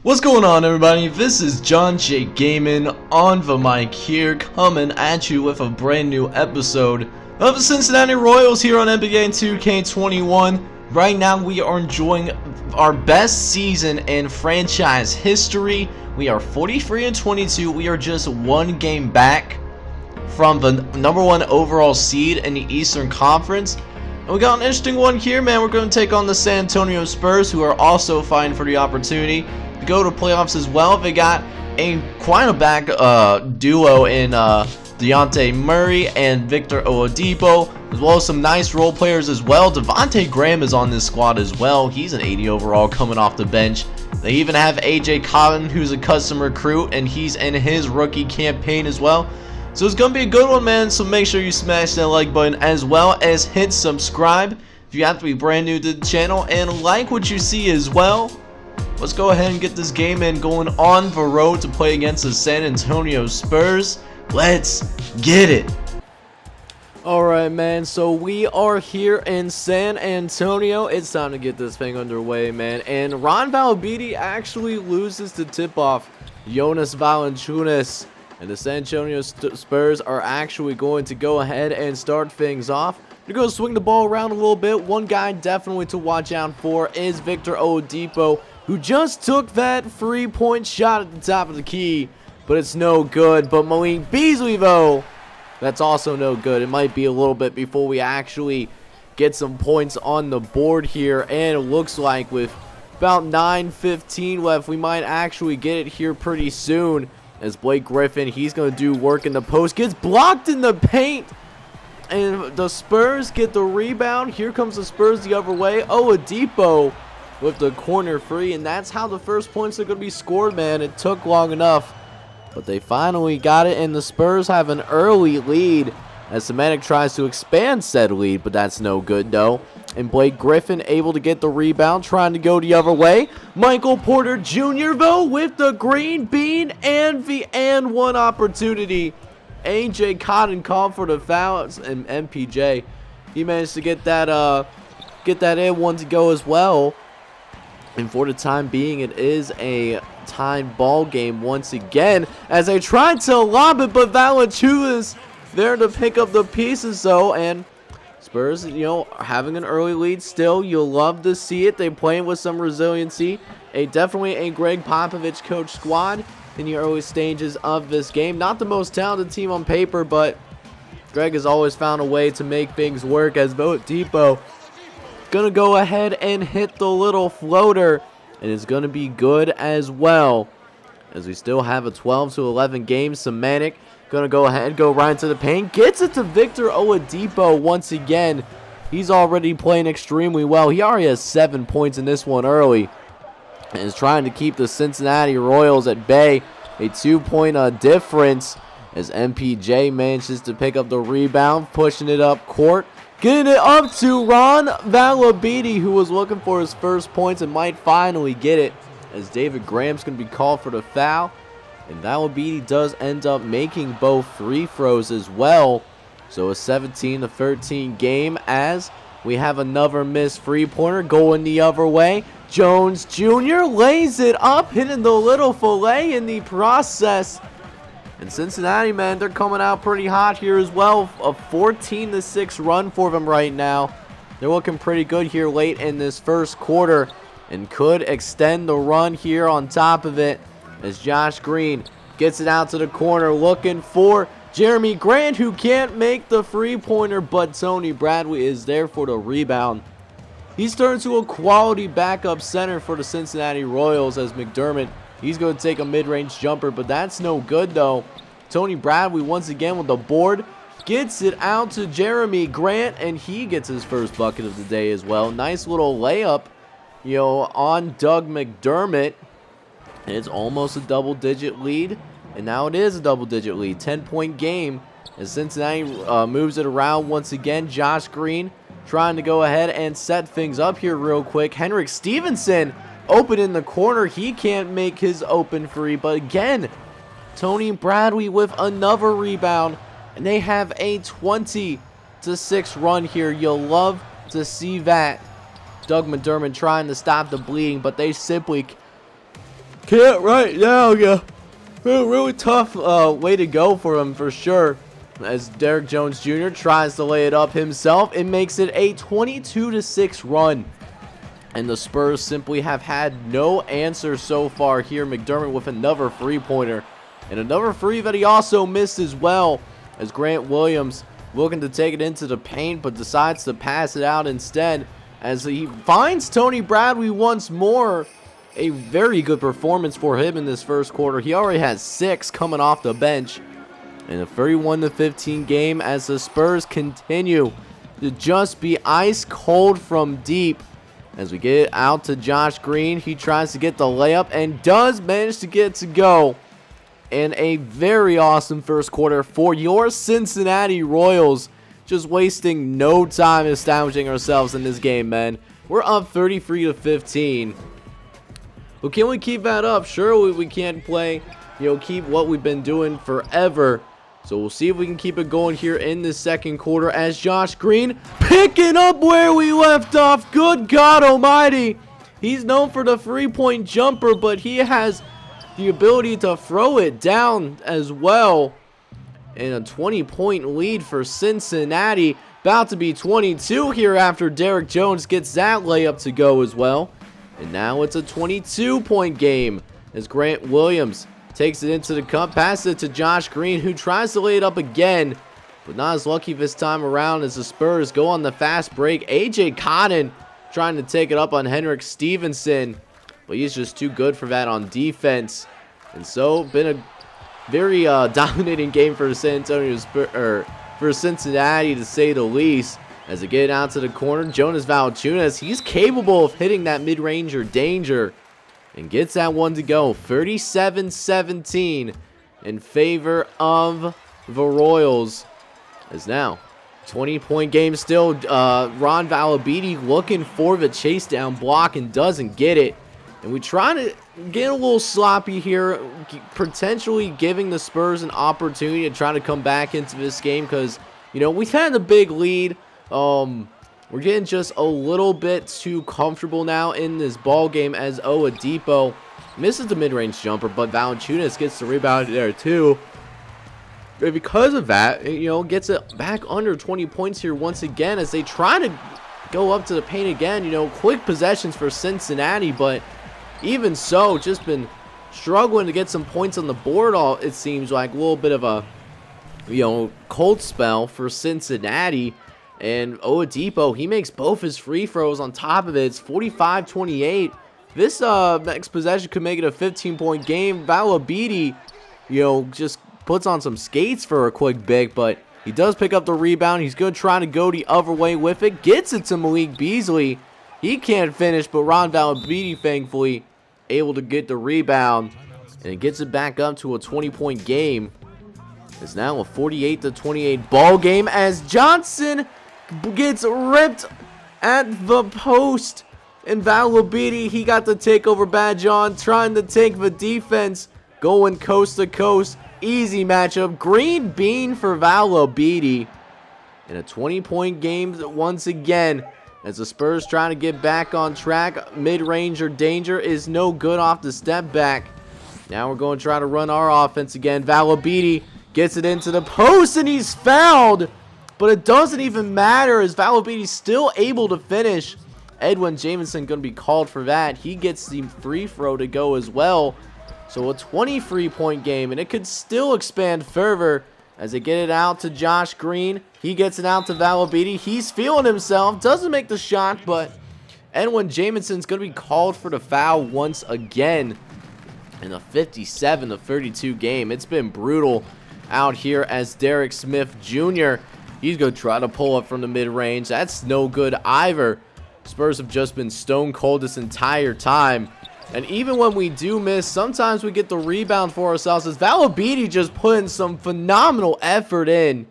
What's going on, everybody? This is John J. Gaming on the mic here, coming at you with a brand new episode of the Cincinnati Royals here on NBA 2K21. Right now, we are enjoying our best season in franchise history. We are 43-22. We are just one game back from the #1 overall seed in the Eastern Conference. And we got an interesting one here, man. We're going to take on the San Antonio Spurs, who are also fighting for the opportunity to go to playoffs as well. They got a cornerback duo in Dejounte Murray and Victor Oladipo, as well as some nice role players as well. Devontae Graham is on this squad as well. He's an 80 overall coming off the bench. They even have AJ Cotton, who's a custom recruit, and he's in his rookie campaign as well. So it's going to be a good one, man. So make sure you smash that like button as well as hit subscribe if you have to be brand new to the channel, and like what you see as well. Let's go ahead and get this game in, going on the road to play against the San Antonio Spurs. Let's get it. Alright, man, so we are here in San Antonio. It's time to get this thing underway, man. And Ron Valabidi actually loses the tip-off. Jonas Valanciunas and the San Antonio Spurs are actually going to go ahead and start things off. They're going to swing the ball around a little bit. One guy definitely to watch out for is Victor Oladipo, who just took that 3-point shot at the top of the key, but it's no good. But Malik Beasley, though, that's also no good. It might be a little bit before we actually get some points on the board here, and it looks like with about 9:15 left, we might actually get it here pretty soon, as Blake Griffin, he's going to do work in the post, gets blocked in the paint, and the Spurs get the rebound. Here comes the Spurs the other way. Oladipo with the corner free, and that's how the first points are going to be scored, man. It took long enough, but they finally got it, and the Spurs have an early lead as Cincinnati tries to expand said lead, but that's no good, though. And Blake Griffin able to get the rebound, trying to go the other way. Michael Porter Jr., though, with the green bean and the and one opportunity. AJ Cotton called for the fouls, and MPJ, he managed to get that in one to go as well. And for the time being, it is a tied ball game once again, as they tried to lob it, but Valanciunas there to pick up the pieces, though. And Spurs, you know, are having an early lead still. You'll love to see it. They're playing with some resiliency. Definitely a Greg Popovich coach squad in the early stages of this game. Not the most talented team on paper, but Greg has always found a way to make things work, as Oladipo gonna go ahead and hit the little floater, and it's gonna be good as well, as we still have a 12-11 game. Semantic gonna go ahead, go right into the paint, gets it to Victor Oladipo once again. He's already playing extremely well. He already has 7 points in this one early, and is trying to keep the Cincinnati Royals at bay. A 2-point difference, as MPJ manages to pick up the rebound, pushing it up court, getting it up to Ron Valabidi, who was looking for his first points and might finally get it, as David Graham's going to be called for the foul. And Valabidi does end up making both free throws as well. So a 17-13 game, as we have another missed three-pointer going the other way. Jones Jr. lays it up, hitting the little fillet in the process. And Cincinnati, man, they're coming out pretty hot here as well. A 14-6 run for them right now. They're looking pretty good here late in this first quarter, and could extend the run here on top of it, as Josh Green gets it out to the corner, looking for Jeremy Grant, who can't make the three-pointer, but Tony Bradley is there for the rebound. He's turned to a quality backup center for the Cincinnati Royals, as McDermott, he's going to take a mid-range jumper, but that's no good, though. Tony Bradley once again with the board, gets it out to Jeremy Grant, and he gets his first bucket of the day as well. Nice little layup, you know, on Doug McDermott. And it's almost a double-digit lead, and now it is a double-digit lead. 10-point game, as Cincinnati moves it around once again. Josh Green trying to go ahead and set things up here real quick. Henrik Stevenson open in the corner. He can't make his open three, but again, Tony Bradley with another rebound, and they have a 20-6 run here. You'll love to see that. Doug McDermott trying to stop the bleeding, but they simply can't right now. Yeah, really tough way to go for him for sure. As Derrick Jones Jr. tries to lay it up himself, it makes it a 22-6 run. And the Spurs simply have had no answer so far here. McDermott with another three-pointer. And another three that he also missed as well. As Grant Williams looking to take it into the paint, but decides to pass it out instead. As he finds Tony Bradley once more. A very good performance for him in this first quarter. He already has 6 coming off the bench. In a 31-15 game as the Spurs continue to just be ice cold from deep. As we get it out to Josh Green, he tries to get the layup and does manage to get it to go. And a very awesome first quarter for your Cincinnati Royals. Just wasting no time establishing ourselves in this game, man. We're up 33-15. But can we keep that up? Surely we can't play, keep what we've been doing forever. So we'll see if we can keep it going here in the second quarter as Josh Green picking up where we left off. Good God almighty. He's known for the three-point jumper, but he has the ability to throw it down as well. And a 20-point lead for Cincinnati. About to be 22 here after Derrick Jones gets that layup to go as well. And now it's a 22-point game as Grant Williams takes it into the cup, passes it to Josh Green, who tries to lay it up again, but not as lucky this time around as the Spurs go on the fast break. A.J. Cotton trying to take it up on Henrik Stevenson, but he's just too good for that on defense. And so, been a very dominating game for Cincinnati, to say the least. As they get it out to the corner, Jonas Valanciunas, he's capable of hitting that mid-ranger danger. And gets that one to go. 37-17 in favor of the Royals. As now, 20-point game still. Ron Valabidi looking for the chase down block and doesn't get it. And we try to get a little sloppy here. Potentially giving the Spurs an opportunity to try to come back into this game. Because, we've had a big lead. We're getting just a little bit too comfortable now in this ball game as Oladipo misses the mid-range jumper, but Valanciunas gets the rebound there too. And because of that, gets it back under 20 points here once again as they try to go up to the paint again. Quick possessions for Cincinnati, but even so, just been struggling to get some points on the board. It seems like a little bit of a, cold spell for Cincinnati. And Oladipo, he makes both his free throws on top of it. It's 45-28. This next possession could make it a 15-point game. Valabidi, just puts on some skates for a quick big, but he does pick up the rebound. He's going to try to go the other way with it. Gets it to Malik Beasley. He can't finish, but Ron Valabidi, thankfully, able to get the rebound. And it gets it back up to a 20-point game. It's now a 48-28 ball game as Johnson gets ripped at the post. And Valabidi, he got the takeover badge on, trying to take the defense, going coast to coast. Easy matchup. Green bean for Valabidi. In a 20-point game once again, as the Spurs trying to get back on track. Mid-ranger danger is no good off the step back. Now we're going to try to run our offense again. Valabidi gets it into the post, and he's fouled. But it doesn't even matter as Valabidi's still able to finish. Edwin Jamison going to be called for that. He gets the free throw to go as well. So a 23-point game, and it could still expand further as they get it out to Josh Green. He gets it out to Valabidi. He's feeling himself. Doesn't make the shot, but Edwin Jamison's going to be called for the foul once again in a 57-32 game. It's been brutal out here as Derek Smith Jr. He's going to try to pull up from the mid-range. That's no good either. Spurs have just been stone cold this entire time. And even when we do miss, sometimes we get the rebound for ourselves as Valabidi just putting some phenomenal effort in.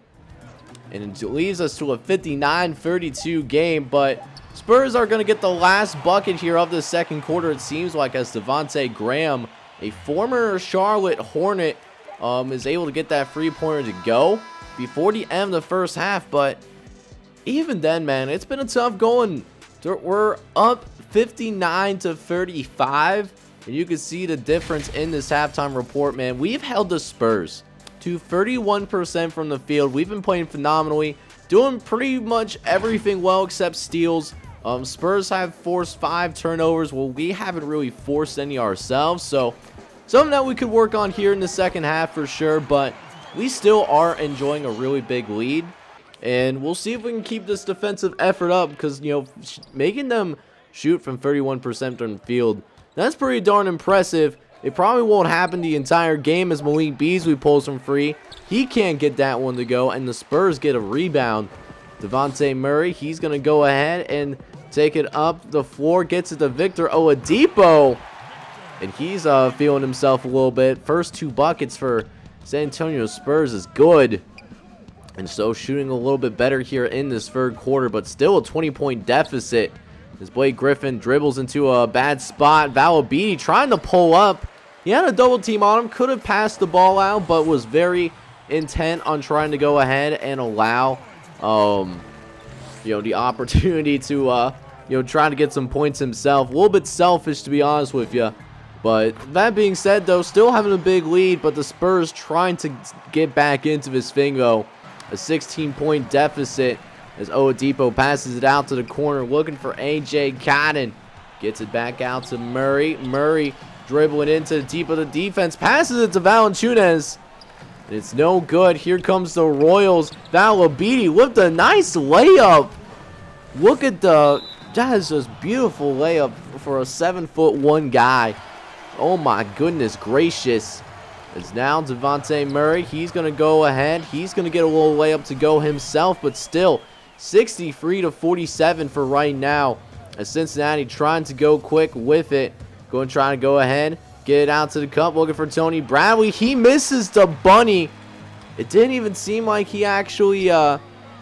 And it leads us to a 59-32 game. But Spurs are going to get the last bucket here of the second quarter, it seems like, as Devontae Graham, a former Charlotte Hornet, is able to get that three-pointer to go before the end of the first half. But even then, man, it's been a tough going. We're up 59-35 And you can see the difference in this halftime report, man. We've held the Spurs to 31% from the field. We've been playing phenomenally, doing pretty much everything well except steals. Spurs have forced 5 turnovers. Well, we haven't really forced any ourselves, so something that we could work on here in the second half for sure, but we still are enjoying a really big lead. And we'll see if we can keep this defensive effort up because, you know, making them shoot from 31% from the field, that's pretty darn impressive. It probably won't happen the entire game as Malik Beasley pulls from free. He can't get that one to go, and the Spurs get a rebound. Devontae Murray, he's going to go ahead and take it up the floor, gets it to Victor Oladipo. And he's feeling himself a little bit. First 2 buckets for San Antonio Spurs is good. And so shooting a little bit better here in this third quarter, but still a 20-point deficit. As Blake Griffin dribbles into a bad spot. Valabidi trying to pull up. He had a double team on him. Could have passed the ball out, but was very intent on trying to go ahead and allow, you know, the opportunity to, you know, try to get some points himself. A little bit selfish, to be honest with you. But that being said, though, still having a big lead, but the Spurs trying to get back into this thing, though. A 16-point deficit as Oladipo passes it out to the corner, looking for A.J. Cotton. Gets it back out to Murray. Murray dribbling into the deep of the defense, passes it to Valanciunas. And it's no good. Here comes the Royals. Valabidi with a nice layup. Look at that is just beautiful layup for a 7'1" guy. Oh my goodness gracious. It's now Devontae Murray. He's going to go ahead. He's going to get a little layup to go himself, but still 63-47 for right now. As Cincinnati trying to go quick with it. Going to try to go ahead. Get it out to the cup. Looking for Tony Bradley. He misses the bunny. It didn't even seem like he actually, you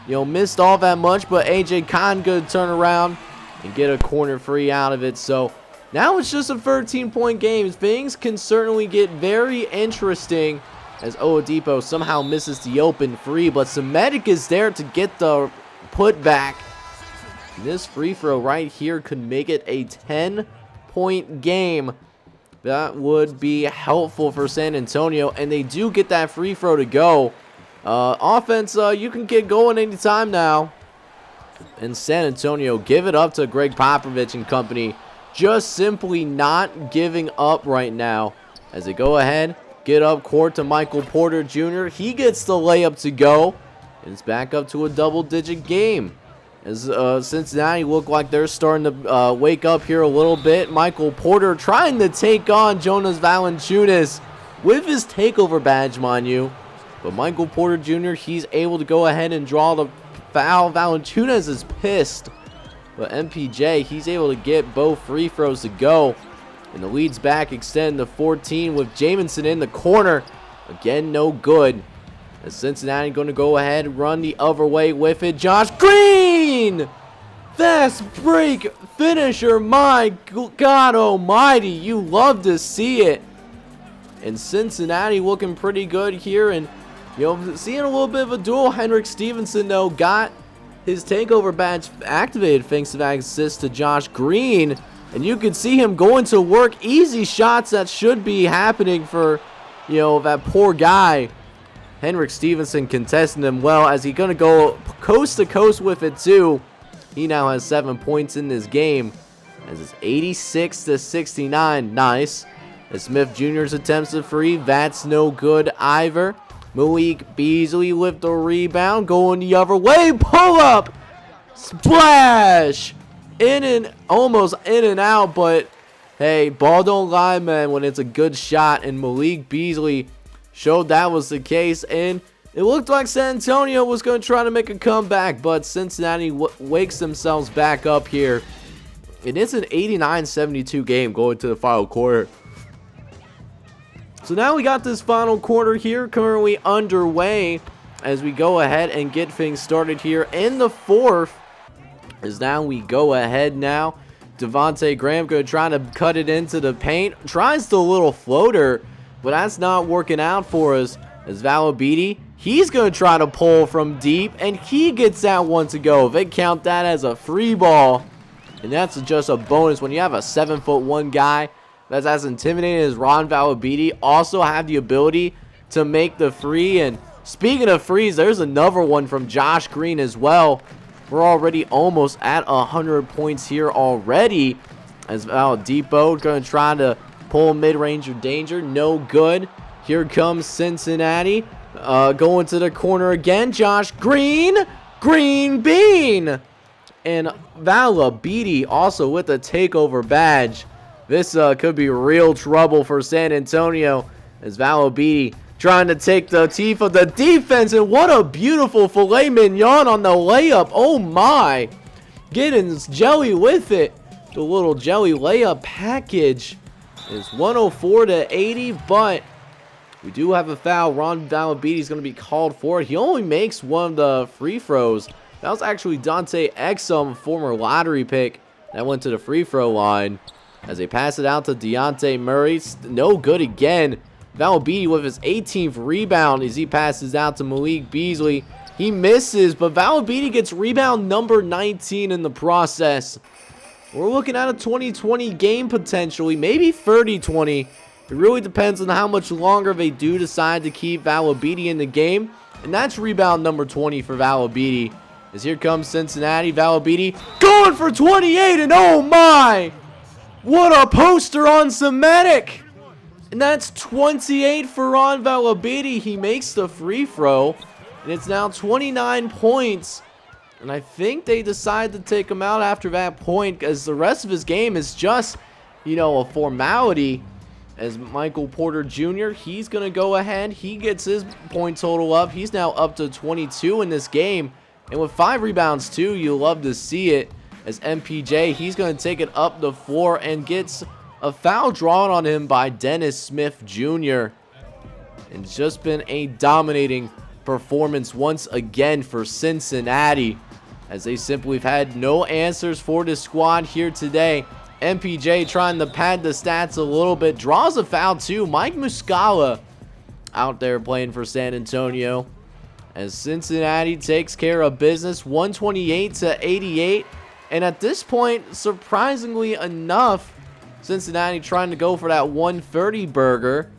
know, missed all that much, but A.J. Cotton going to turn around and get a corner free out of it. So now it's just a 13-point game. Things can certainly get very interesting as Oladipo somehow misses the open free, but Semitic is there to get the putback. This free throw right here could make it a 10-point game. That would be helpful for San Antonio, and they do get that free throw to go. Offense, you can get going anytime now. And San Antonio give it up to Greg Popovich and company. Just simply not giving up right now as they go ahead, get up court to Michael Porter Jr. He gets the layup to go, and it's back up to a double-digit game. As Cincinnati look like they're starting to wake up here a little bit. Michael Porter trying to take on Jonas Valanciunas with his takeover badge, mind you. But Michael Porter Jr., he's able to go ahead and draw the foul. Valanciunas is pissed. But MPJ, he's able to get both free throws to go. And the lead's back, extend to 14 with Jamison in the corner. Again, no good. As Cincinnati going to go ahead and run the other way with it. Josh Green! Fast break finisher. My God almighty. You love to see it. And Cincinnati looking pretty good here. And, you know, seeing a little bit of a duel. Henrik Stevenson, though, got his takeover badge activated thanks to that assist to Josh Green. And you can see him going to work. Easy shots that should be happening for, you know, that poor guy. Henrik Stevenson contesting him well as he's going to go coast to coast with it too. He now has 7 points in this game as it's 86-69. Nice. As Smith Jr.'s attempts a free. That's no good either. Malik Beasley with the rebound. Going the other way. Pull up. Splash. In and almost in and out. But hey, ball don't lie, man, when it's a good shot. And Malik Beasley showed that was the case. And it looked like San Antonio was going to try to make a comeback. But Cincinnati wakes themselves back up here. And it's an 89-72 game going to the final quarter. So now we got this final quarter here currently underway as we go ahead and get things started here in the fourth. As now we go ahead now. Devontae Graham going to try to cut it into the paint. Tries the little floater, but that's not working out for us. As Valabidi, he's going to try to pull from deep, and he gets that one to go. They count that as a free ball, and that's just a bonus when you have a 7'1" guy that's as intimidating as Ron Valabiti also have the ability to make the free. And speaking of frees, there's another one from Josh Green as well. We're already almost at 100 points here already. As Valadipo going to try to pull mid-ranger danger. No good. Here comes Cincinnati. Going to the corner again. Josh Green. Green bean. And Valabiti also with a takeover badge. This could be real trouble for San Antonio. As Valabiti trying to take the teeth of the defense. And what a beautiful filet mignon on the layup. Oh my. Getting jelly with it. The little jelly layup package is 104-80. But we do have a foul. Ron Valabiti is going to be called for it. He only makes one of the free throws. That was actually Dante Exum, former lottery pick. That went to the free throw line. As they pass it out to Deontay Murray. No good again. Valabiti with his 18th rebound as he passes out to Malik Beasley. He misses, but Valabiti gets rebound number 19 in the process. We're looking at a 20-20 game potentially, maybe 30-20. It really depends on how much longer they do decide to keep Valabiti in the game. And that's rebound number 20 for Valabiti. As here comes Cincinnati. Valabiti going for 28, and oh my! What a poster on Semitic! And that's 28 for Ron Valabiti. He makes the free throw. And it's now 29 points. And I think they decide to take him out after that point, as the rest of his game is just, you know, a formality. As Michael Porter Jr., he's going to go ahead. He gets his point total up. He's now up to 22 in this game. And with 5 rebounds too, you'll love to see it. As MPJ, he's going to take it up the floor and gets a foul drawn on him by Dennis Smith Jr. And it's just been a dominating performance once again for Cincinnati, as they simply have had no answers for this squad here today. MPJ trying to pad the stats a little bit, draws a foul too. Mike Muscala out there playing for San Antonio, as Cincinnati takes care of business 128-88. And at this point, surprisingly enough, Cincinnati trying to go for that 130 burger,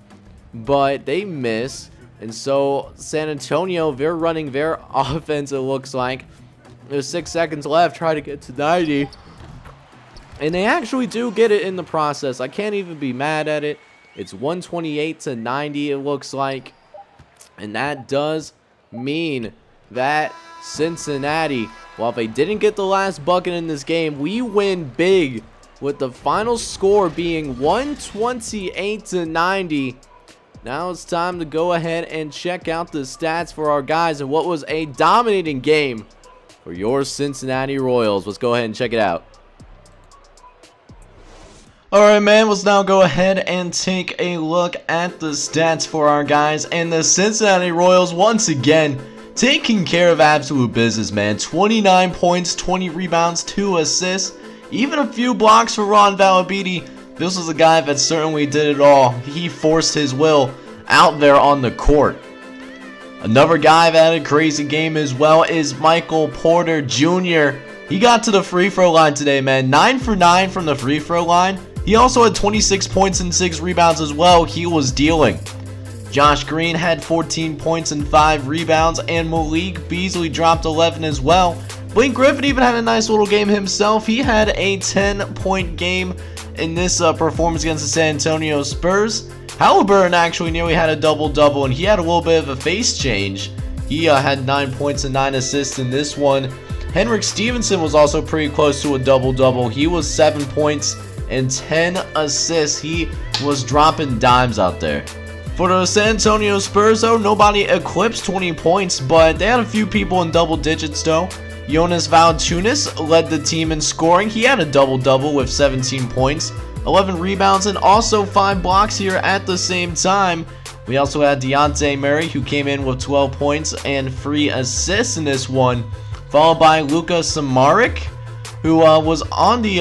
but they miss. And so San Antonio, they're running their offense, it looks like. There's 6 seconds left, try to get to 90. And they actually do get it in the process. I can't even be mad at it. It's 128-90, it looks like. And that does mean that Cincinnati, while they didn't get the last bucket in this game, we win big, with the final score being 128-90. Now it's time to go ahead and check out the stats for our guys and what was a dominating game for your Cincinnati Royals. Let's go ahead and check it out. Alright, man, let's now go ahead and take a look at the stats for our guys. And the Cincinnati Royals, once again, taking care of absolute business, man. 29 points, 20 rebounds, 2 assists, even a few blocks for Ron Valabiti. This was a guy that certainly did it all. He forced his will out there on the court. Another guy that had a crazy game as well is Michael Porter Jr. He got to the free throw line today, man. 9 for 9 from the free throw line. He also had 26 points and 6 rebounds as well. He was dealing. Josh Green had 14 points and 5 rebounds, and Malik Beasley dropped 11 as well. Blake Griffin even had a nice little game himself. He had a 10-point game in this performance against the San Antonio Spurs. Halliburton actually nearly had a double-double, and he had a little bit of a face change. He had 9 points and 9 assists in this one. Henrik Stevenson was also pretty close to a double-double. He was 7 points and 10 assists. He was dropping dimes out there. For the San Antonio Spurs, though, nobody eclipsed 20 points, but they had a few people in double digits, though. Jonas Valanciunas led the team in scoring. He had a double-double with 17 points, 11 rebounds, and also 5 blocks here at the same time. We also had Deontay Murray, who came in with 12 points and 3 assists in this one, followed by Luka Samaric, who was on the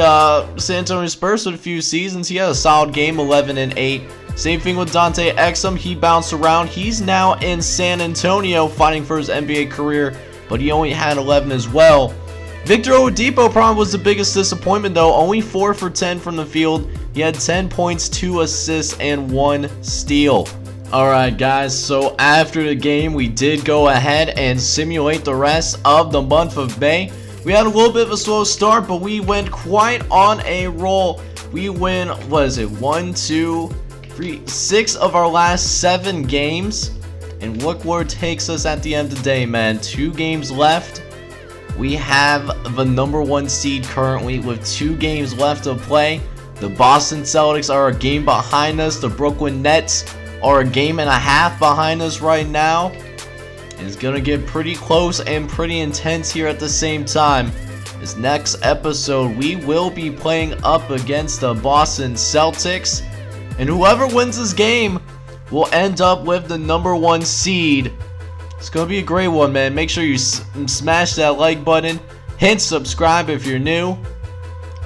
San Antonio Spurs for a few seasons. He had a solid game, 11 and 8. Same thing with Dante Exum. He bounced around. He's now in San Antonio fighting for his NBA career, but he only had 11 as well. Victor Oladipo probably was the biggest disappointment, though. Only 4 for 10 from the field, He had 10 points, 2 assists, and 1 steal. Alright guys, so after the game we did go ahead and simulate the rest of the month of May. We had a little bit of a slow start, but we went quite on a roll. We win, what is it, 1, 2, 3, 6 of our last 7 games. And look where it takes us at the end of the day, man. 2 games left. We have the #1 seed currently with 2 games left to play. The Boston Celtics are a game behind us. The Brooklyn Nets are a game and a half behind us right now. It's gonna get pretty close and pretty intense here at the same time. This next episode we will be playing up against the Boston Celtics, and whoever wins this game will end up with the #1 seed. It's gonna be a great one, man. Make sure you smash that like button, hit subscribe if you're new.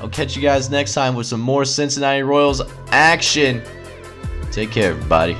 I'll catch you guys next time with some more Cincinnati Royals action. Take care, everybody.